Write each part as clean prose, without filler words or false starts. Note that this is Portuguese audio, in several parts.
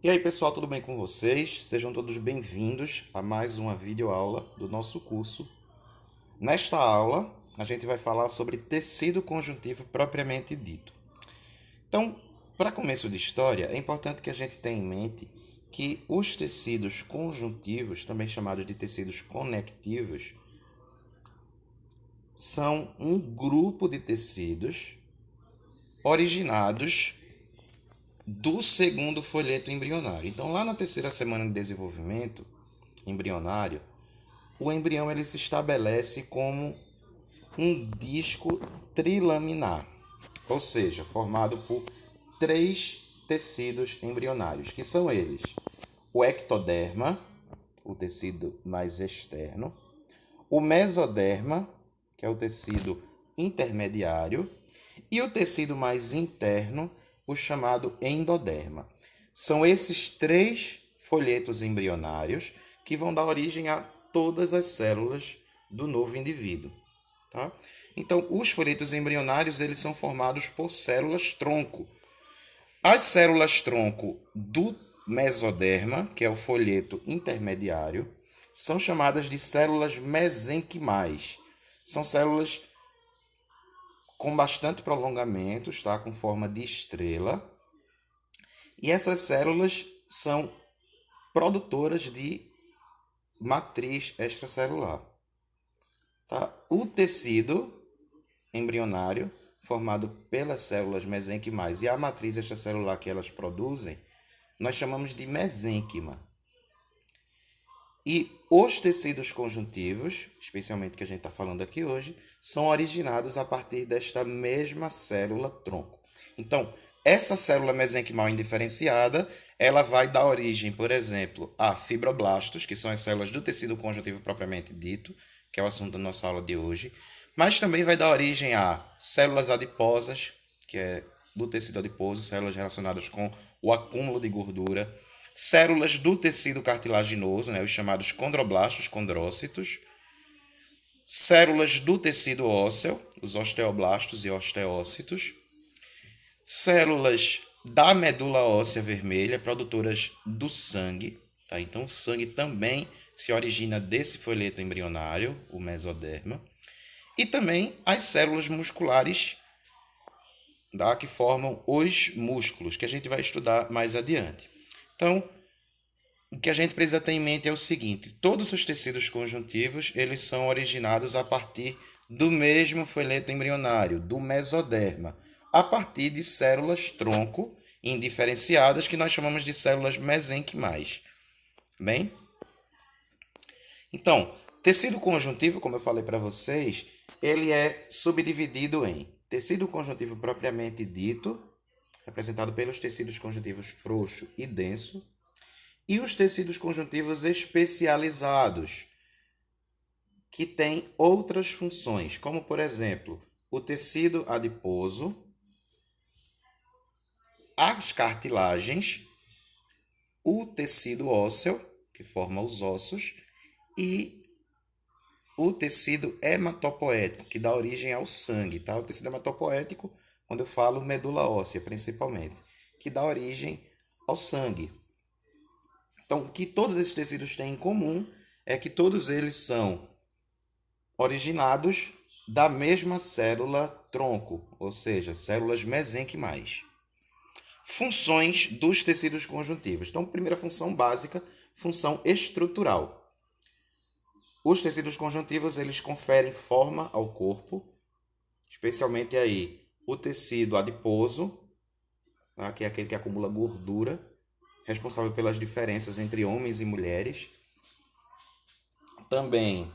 E aí, pessoal, tudo bem com vocês? Sejam todos bem-vindos a mais uma videoaula do nosso curso. Nesta aula, a gente vai falar sobre tecido conjuntivo propriamente dito. Então, para começo de história, é importante que a gente tenha em mente que os tecidos conjuntivos, também chamados de tecidos conectivos, são um grupo de tecidos originados do segundo folheto embrionário. Então, lá na terceira semana de desenvolvimento embrionário, o embrião ele se estabelece como um disco trilaminar, ou seja, formado por três tecidos embrionários, que são eles: o ectoderma, o tecido mais externo, o mesoderma, que é o tecido intermediário, e o tecido mais interno, o chamado endoderma. São esses três folhetos embrionários que vão dar origem a todas as células do novo indivíduo. Tá? Então, os folhetos embrionários eles são formados por células-tronco. As células-tronco do mesoderma, que é o folheto intermediário, são chamadas de células mesenquimais. São células com bastante prolongamento, está com forma de estrela. E essas células são produtoras de matriz extracelular. Tá? O tecido embrionário, formado pelas células mesenquimais e a matriz extracelular que elas produzem, nós chamamos de mesênquima. E os tecidos conjuntivos, especialmente que a gente está falando aqui hoje, são originados a partir desta mesma célula-tronco. Então, essa célula mesenquimal indiferenciada, ela vai dar origem, por exemplo, a fibroblastos, que são as células do tecido conjuntivo propriamente dito, que é o assunto da nossa aula de hoje, mas também vai dar origem a células adiposas, que é do tecido adiposo, células relacionadas com o acúmulo de gordura, células do tecido cartilaginoso, né, os chamados condroblastos, condrócitos, células do tecido ósseo, os osteoblastos e osteócitos, células da medula óssea vermelha, produtoras do sangue. Tá? Então, o sangue também se origina desse folheto embrionário, o mesoderma. E também as células musculares, tá? Que formam os músculos, que a gente vai estudar mais adiante. Então, o que a gente precisa ter em mente é o seguinte: todos os tecidos conjuntivos eles são originados a partir do mesmo folheto embrionário, do mesoderma, a partir de células-tronco indiferenciadas que nós chamamos de células mesenquimais. Bem? Então, tecido conjuntivo, como eu falei para vocês, ele é subdividido em tecido conjuntivo propriamente dito, representado pelos tecidos conjuntivos frouxo e denso, e os tecidos conjuntivos especializados, que têm outras funções, como, por exemplo, o tecido adiposo, as cartilagens, o tecido ósseo, que forma os ossos, e o tecido hematopoético, que dá origem ao sangue. Tá? O tecido hematopoético, quando eu falo medula óssea, principalmente, que dá origem ao sangue. Então, o que todos esses tecidos têm em comum é que todos eles são originados da mesma célula tronco, ou seja, células mesenquimais. Funções dos tecidos conjuntivos. Então, primeira função básica, função estrutural. Os tecidos conjuntivos, eles conferem forma ao corpo, especialmente aí o tecido adiposo, tá? Que é aquele que acumula gordura, responsável pelas diferenças entre homens e mulheres. Também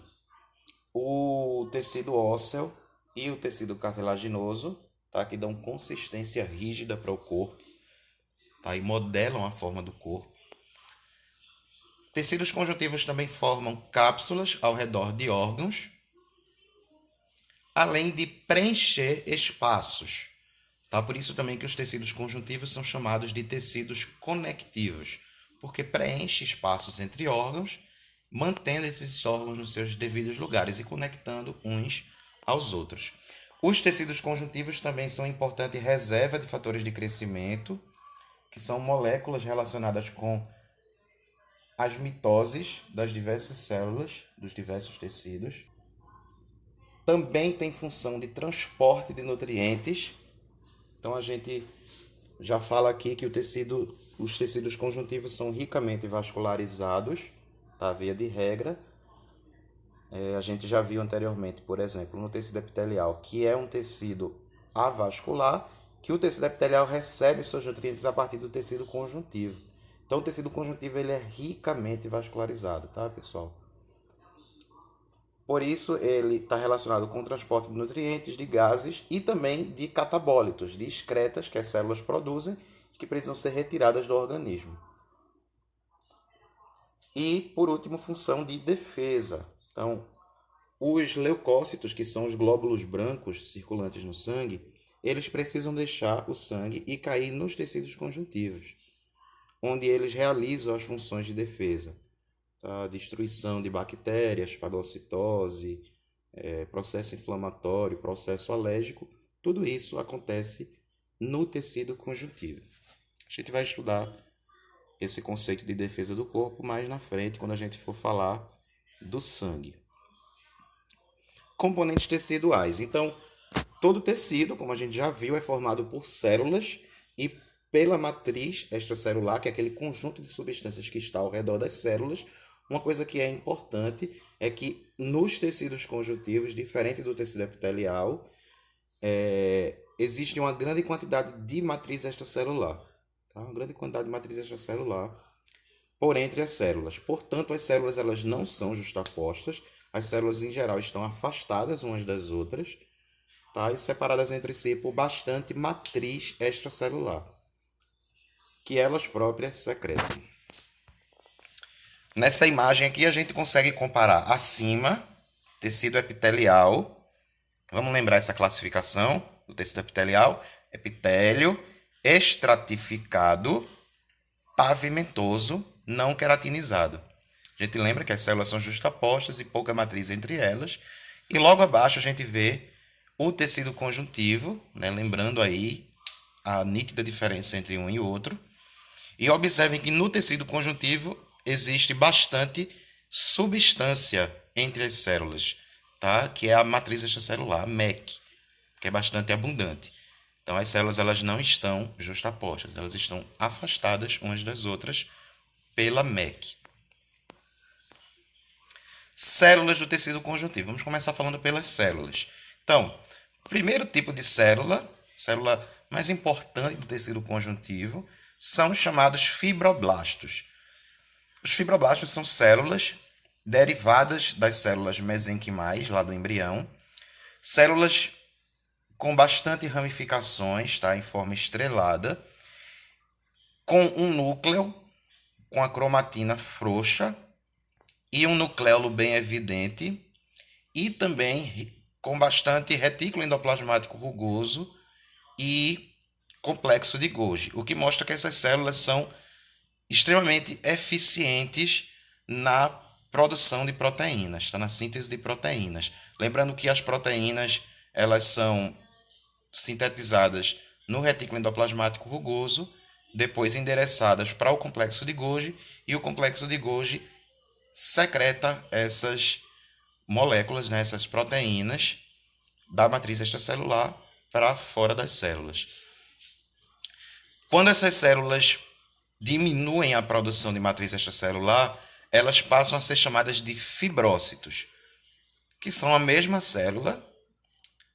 o tecido ósseo e o tecido cartilaginoso, tá? Que dão consistência rígida para o corpo, tá? E modelam a forma do corpo. Tecidos conjuntivos também formam cápsulas ao redor de órgãos, além de preencher espaços. Tá? Por isso também que os tecidos conjuntivos são chamados de tecidos conectivos, porque preenche espaços entre órgãos, mantendo esses órgãos nos seus devidos lugares e conectando uns aos outros. Os tecidos conjuntivos também são importante reserva de fatores de crescimento que são moléculas relacionadas com as mitoses das diversas células, dos diversos tecidos. Também tem função de transporte de nutrientes. Então a gente já fala aqui que os tecidos conjuntivos são ricamente vascularizados, tá? Via de regra. A gente já viu anteriormente, por exemplo, no tecido epitelial, que é um tecido avascular, que o tecido epitelial recebe seus nutrientes a partir do tecido conjuntivo. Então o tecido conjuntivo ele é ricamente vascularizado, tá, pessoal? Por isso ele está relacionado com o transporte de nutrientes, de gases e também de catabólitos, de excretas que as células produzem e que precisam ser retiradas do organismo. E, por último, função de defesa. Então, os leucócitos, que são os glóbulos brancos circulantes no sangue, eles precisam deixar o sangue e cair nos tecidos conjuntivos, onde eles realizam as funções de defesa. Tá? Destruição de bactérias, fagocitose, processo inflamatório, processo alérgico, tudo isso acontece no tecido conjuntivo. A gente vai estudar esse conceito de defesa do corpo mais na frente, quando a gente for falar do sangue. Componentes teciduais. Então, todo tecido, como a gente já viu, é formado por células e pela matriz extracelular, que é aquele conjunto de substâncias que está ao redor das células. Uma coisa que é importante é que nos tecidos conjuntivos, diferente do tecido epitelial, existe uma grande quantidade de matriz extracelular. Tá? Uma grande quantidade de matriz extracelular por entre as células. Portanto, as células elas não são justapostas. As células, em geral, estão afastadas umas das outras, tá? E separadas entre si por bastante matriz extracelular, que elas próprias secretam. Nessa imagem aqui, a gente consegue comparar acima, tecido epitelial. Vamos lembrar essa classificação do tecido epitelial? Epitélio estratificado, pavimentoso, não queratinizado. A gente lembra que as células são justapostas e pouca matriz entre elas. E logo abaixo a gente vê o tecido conjuntivo, né? Lembrando aí a nítida diferença entre um e outro. E observem que no tecido conjuntivo existe bastante substância entre as células, tá? Que é a matriz extracelular, a MEC, que é bastante abundante. Então as células elas não estão justapostas, elas estão afastadas umas das outras pela MEC. Células do tecido conjuntivo. Vamos começar falando pelas células. Então, primeiro tipo de célula mais importante do tecido conjuntivo, são os chamados fibroblastos. Os fibroblastos são células derivadas das células mesenquimais, lá do embrião, células com bastante ramificações, tá? Em forma estrelada, com um núcleo com a cromatina frouxa e um nucleolo bem evidente, e também com bastante retículo endoplasmático rugoso e complexo de Golgi, o que mostra que essas células são extremamente eficientes na produção de proteínas, tá? Na síntese de proteínas. Lembrando que as proteínas elas são sintetizadas no retículo endoplasmático rugoso, depois endereçadas para o complexo de Golgi, e o complexo de Golgi secreta essas moléculas, né, essas proteínas da matriz extracelular para fora das células. Quando essas células diminuem a produção de matriz extracelular, elas passam a ser chamadas de fibrócitos, que são a mesma célula,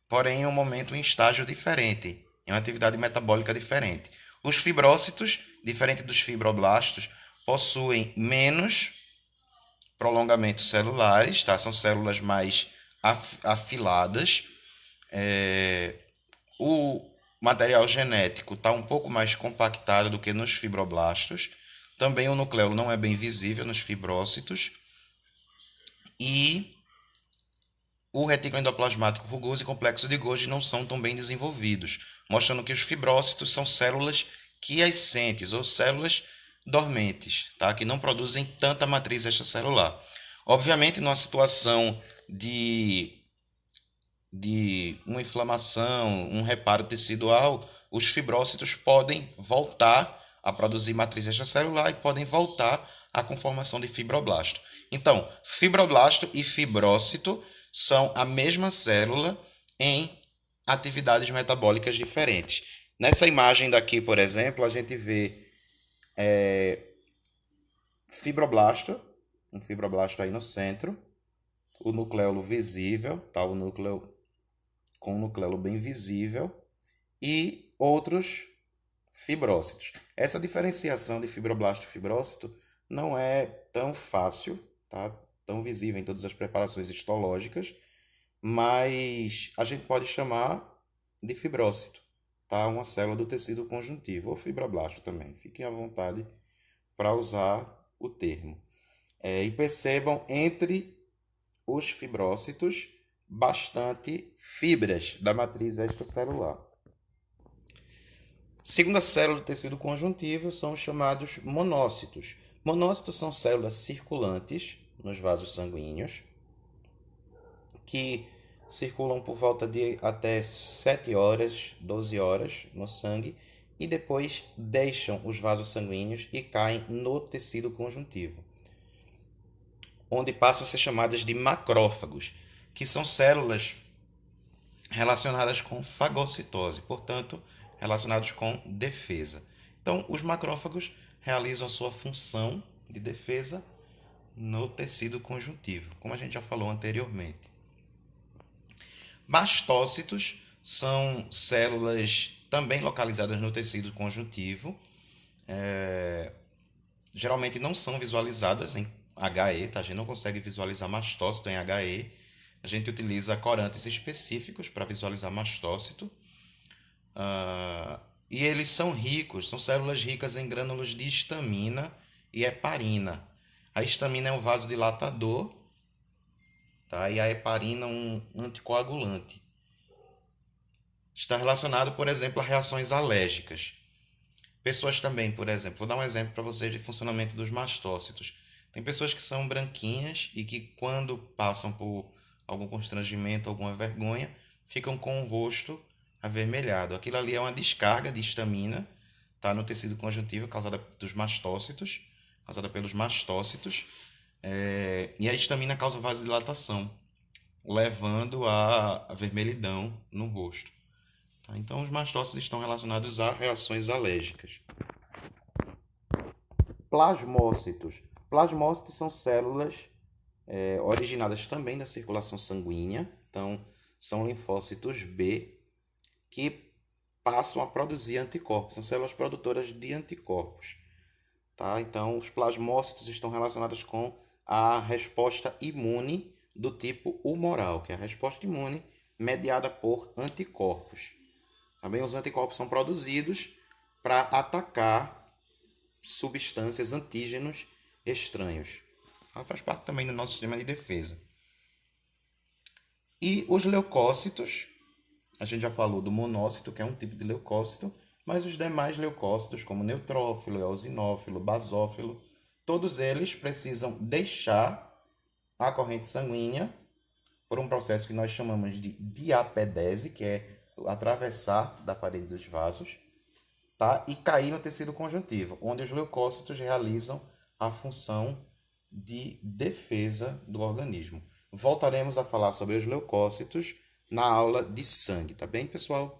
porém em um momento em estágio diferente, em uma atividade metabólica diferente. Os fibrócitos, diferente dos fibroblastos, possuem menos prolongamentos celulares, tá? São células mais afiladas. O material genético está um pouco mais compactado do que nos fibroblastos. Também o nucleolo não é bem visível nos fibrócitos. E o retículo endoplasmático rugoso e complexo de Golgi não são tão bem desenvolvidos, mostrando que os fibrócitos são células quiescentes ou células dormentes, tá? Que não produzem tanta matriz extracelular. Obviamente, numa situação de uma inflamação, um reparo tecidual, os fibrócitos podem voltar a produzir matriz extracelular e podem voltar à conformação de fibroblasto. Então, fibroblasto e fibrócito são a mesma célula em atividades metabólicas diferentes. Nessa imagem daqui, por exemplo, a gente vê fibroblasto, um fibroblasto aí no centro, o nucleolo visível, tá? O núcleo com o nucleolo bem visível, e outros fibrócitos. Essa diferenciação de fibroblasto e fibrócito não é tão fácil, tá? Tão visível em todas as preparações histológicas, mas a gente pode chamar de fibrócito, tá? Uma célula do tecido conjuntivo, ou fibroblasto também. Fiquem à vontade para usar o termo. E percebam entre os fibrócitos bastante fibras da matriz extracelular. Segunda célula do tecido conjuntivo são os chamados monócitos. Monócitos são células circulantes nos vasos sanguíneos que circulam por volta de até 7 horas, 12 horas no sangue e depois deixam os vasos sanguíneos e caem no tecido conjuntivo, onde passam a ser chamadas de macrófagos, que são células relacionadas com fagocitose, portanto, relacionados com defesa. Então, os macrófagos realizam a sua função de defesa no tecido conjuntivo, como a gente já falou anteriormente. Mastócitos são células também localizadas no tecido conjuntivo, geralmente não são visualizadas em HE, tá? A gente não consegue visualizar mastócito em HE. A gente utiliza corantes específicos para visualizar mastócito. E eles são ricos, são células ricas em grânulos de histamina e heparina. A histamina é um vasodilatador, tá? E a heparina um anticoagulante. Está relacionado, por exemplo, a reações alérgicas. Pessoas também, por exemplo, vou dar um exemplo para vocês de funcionamento dos mastócitos. Tem pessoas que são branquinhas e que quando passam por algum constrangimento, alguma vergonha, ficam com o rosto avermelhado. Aquilo ali é uma descarga de histamina, tá, no tecido conjuntivo causada dos mastócitos, causada pelos mastócitos, e a histamina causa vasodilatação, levando à vermelhidão no rosto. Tá? Então, os mastócitos estão relacionados a reações alérgicas. Plasmócitos. Plasmócitos são células originadas também da circulação sanguínea. Então, são linfócitos B que passam a produzir anticorpos. São células produtoras de anticorpos. Tá? Então, os plasmócitos estão relacionados com a resposta imune do tipo humoral, que é a resposta imune mediada por anticorpos. Também os anticorpos são produzidos para atacar substâncias, antígenos estranhos. Ela faz parte também do nosso sistema de defesa. E os leucócitos, a gente já falou do monócito, que é um tipo de leucócito, mas os demais leucócitos, como neutrófilo, eosinófilo, basófilo, todos eles precisam deixar a corrente sanguínea por um processo que nós chamamos de diapedese, que é atravessar da parede dos vasos, tá? E cair no tecido conjuntivo, onde os leucócitos realizam a função de defesa do organismo. Voltaremos a falar sobre os leucócitos na aula de sangue, tá bem, pessoal?